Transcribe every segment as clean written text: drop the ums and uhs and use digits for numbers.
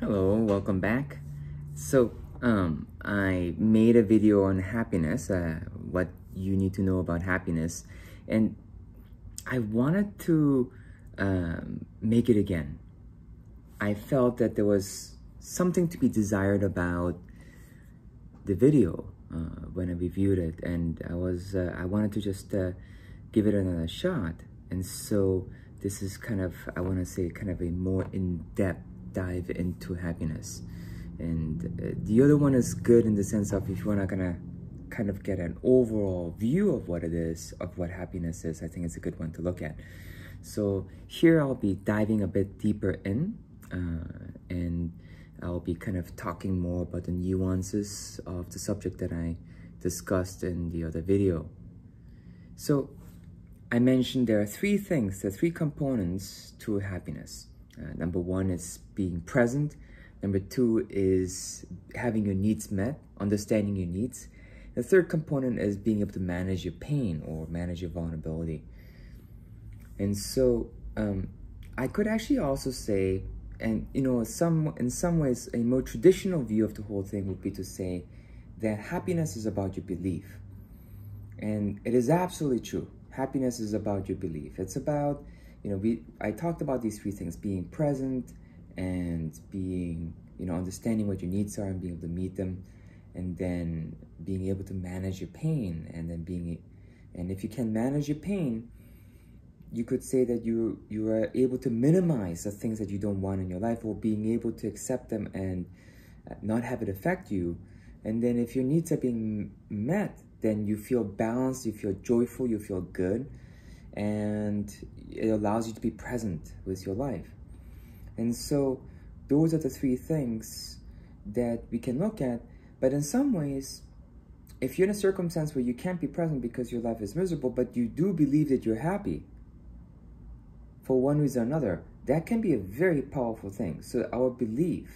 Hello, welcome back. So, I made a video on happiness, what you need to know about happiness, and I wanted to make it again. I felt that there was something to be desired about the video when I reviewed it, and I wanted to just give it another shot. And so this is kind of, I want to say, kind of a more in-depth dive into happiness. And the other one is good in the sense of if you're not gonna kind of get an overall view of what it is, of what happiness is, I think it's a good one to look at. So here I'll be diving a bit deeper in, and I'll be kind of talking more about the nuances of the subject that I discussed in the other video. So I mentioned there are three things, there are three components to happiness. Number one is being present. Number two is having your needs met, understanding your needs. The third component is being able to manage your pain or manage your vulnerability. And so I could actually also say, and in some ways, a more traditional view of the whole thing would be to say that happiness is about your belief. And it is absolutely true. Happiness is about your belief. It's about, I talked about these three things: being present and being, understanding what your needs are and being able to meet them, and then being able to manage your pain, and then and if you can manage your pain, you could say that you are able to minimize the things that you don't want in your life, or being able to accept them and not have it affect you. And then if your needs are being met, then you feel balanced, you feel joyful, you feel good, and it allows you to be present with your life. And so those are the three things that we can look at. But in some ways, if you're in a circumstance where you can't be present because your life is miserable, but you do believe that you're happy for one reason or another, that can be a very powerful thing. So our belief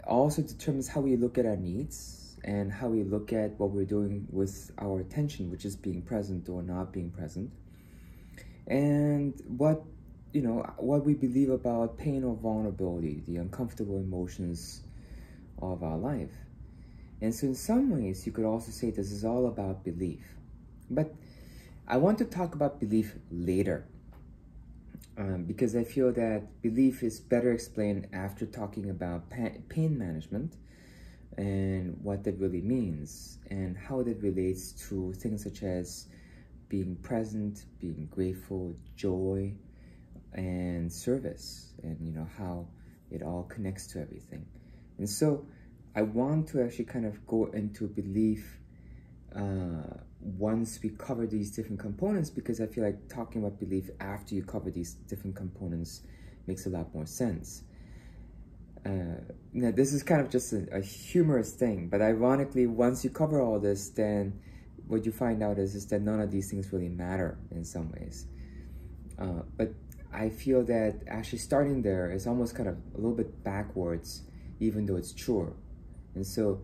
also determines how we look at our needs and how we look at what we're doing with our attention, which is being present or not being present, and what we believe about pain or vulnerability, the uncomfortable emotions of our life. And so in some ways, you could also say this is all about belief. But I want to talk about belief later, because I feel that belief is better explained after talking about pain management and what that really means and how that relates to things such as being present, being grateful, joy, and service, and how it all connects to everything. And so I want to actually kind of go into belief once we cover these different components, because I feel like talking about belief after you cover these different components makes a lot more sense. Now, this is kind of just a humorous thing, but ironically, once you cover all this, then what you find out is that none of these things really matter in some ways. But I feel that actually starting there is almost kind of a little bit backwards, even though it's true. And so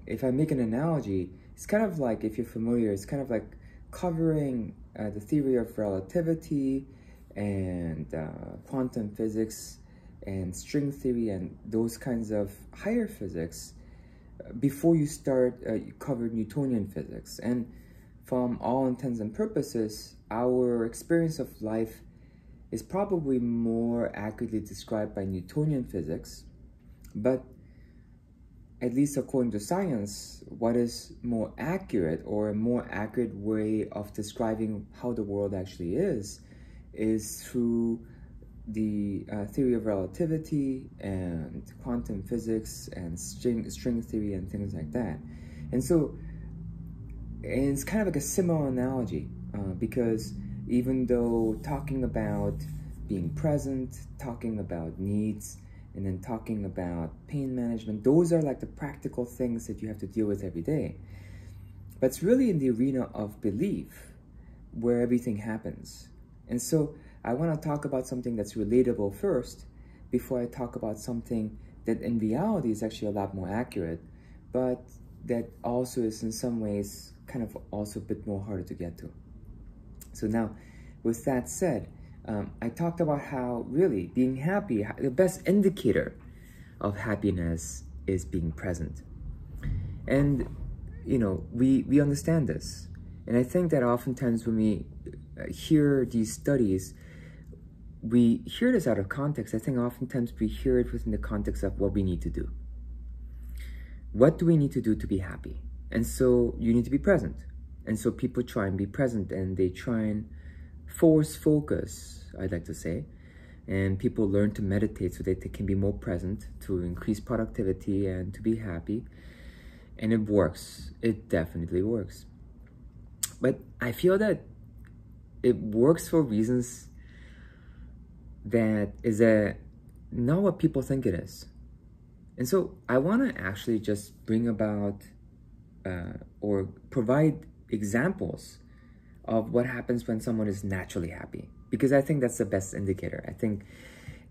if I make an analogy, it's kind of like, if you're familiar, it's kind of like covering the theory of relativity and quantum physics and string theory and those kinds of higher physics before you start cover Newtonian physics. And from all intents and purposes, our experience of life is probably more accurately described by Newtonian physics, but at least according to science, what is more accurate, or a more accurate way of describing how the world actually is through the theory of relativity and quantum physics and string theory and things like that. And so it's kind of like a similar analogy, because even though talking about being present, talking about needs, and then talking about pain management, those are like the practical things that you have to deal with every day. But it's really in the arena of belief where everything happens. And so I want to talk about something that's relatable first, before I talk about something that in reality is actually a lot more accurate, but that also is in some ways kind of also a bit more harder to get to. So now, with that said, I talked about how really being happy, the best indicator of happiness is being present. And, you know, we understand this. And I think that oftentimes when we hear these studies, we hear this out of context. I think oftentimes we hear it within the context of what we need to do. What do we need to do to be happy? And so you need to be present. And so people try and be present, and they try and force focus, I'd like to say. And people learn to meditate so that they can be more present, to increase productivity and to be happy. And it works. It definitely works. But I feel that it works for reasons that is not what people think it is. And so I want to actually just bring about or provide examples of what happens when someone is naturally happy, because I think that's the best indicator. I think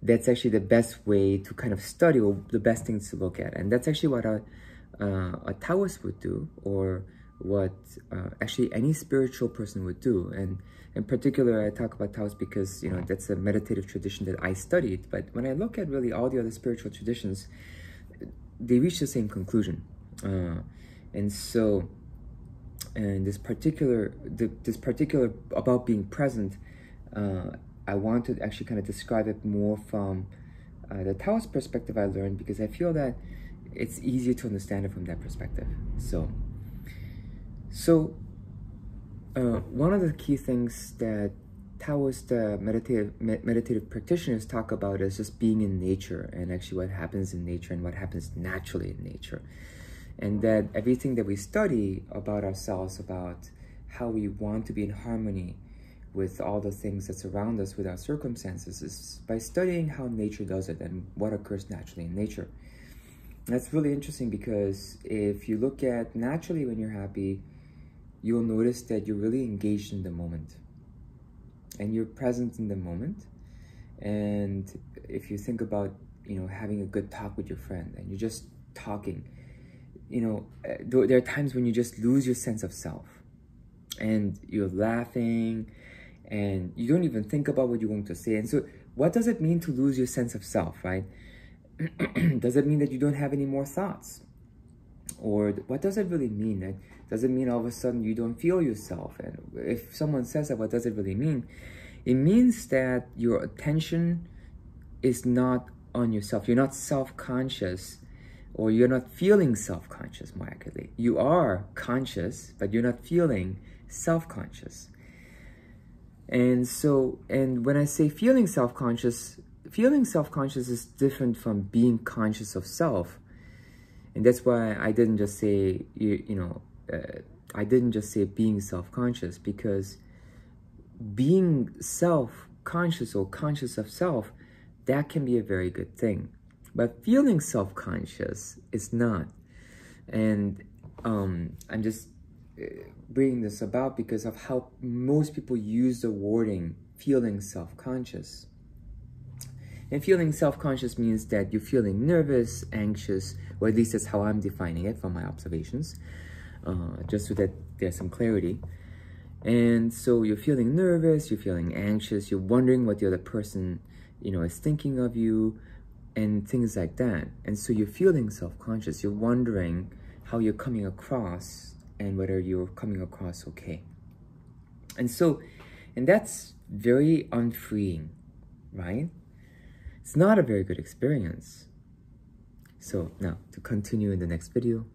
that's actually the best way to kind of study, or the best things to look at. And that's actually what a Taoist would do, or what actually any spiritual person would do. And in particular, I talk about Taoist because, you know, that's a meditative tradition that I studied. But when I look at really all the other spiritual traditions, they reach the same conclusion. And so, and this particular about being present, I want to actually kind of describe it more from the Taoist perspective I learned, because I feel that it's easier to understand it from that perspective. So one of the key things that Taoist meditative practitioners talk about is just being in nature, and actually what happens in nature and what happens naturally in nature. And that everything that we study about ourselves, about how we want to be in harmony with all the things that surround us, with our circumstances, is by studying how nature does it and what occurs naturally in nature. And that's really interesting, because if you look at naturally when you're happy, you'll notice that you're really engaged in the moment. And you're present in the moment. And if you think about, you know, having a good talk with your friend, and you're just talking, you know, there are times when you just lose your sense of self. And you're laughing, and you don't even think about what you're going to say. And so what does it mean to lose your sense of self, right? Does it mean that you don't have any more thoughts? Or what does it really mean? Does it mean all of a sudden you don't feel yourself? And if someone says that, what does it really mean? It means that your attention is not on yourself. You're not self-conscious, or you're not feeling self-conscious, more accurately. You are conscious, but you're not feeling self-conscious. And so, and when I say feeling self-conscious is different from being conscious of self. And that's why I didn't just say, I didn't just say being self-conscious, because being self-conscious or conscious of self, that can be a very good thing. But feeling self-conscious is not. And I'm just bringing this about because of how most people use the wording feeling self-conscious. And feeling self-conscious means that you're feeling nervous, anxious, or at least that's how I'm defining it from my observations, just so that there's some clarity. And so you're feeling nervous, you're feeling anxious, you're wondering what the other person, is thinking of you, and things like that. And so you're feeling self-conscious, you're wondering how you're coming across and whether you're coming across okay. And that's very unfreeing, right? It's not a very good experience. So now, to continue in the next video.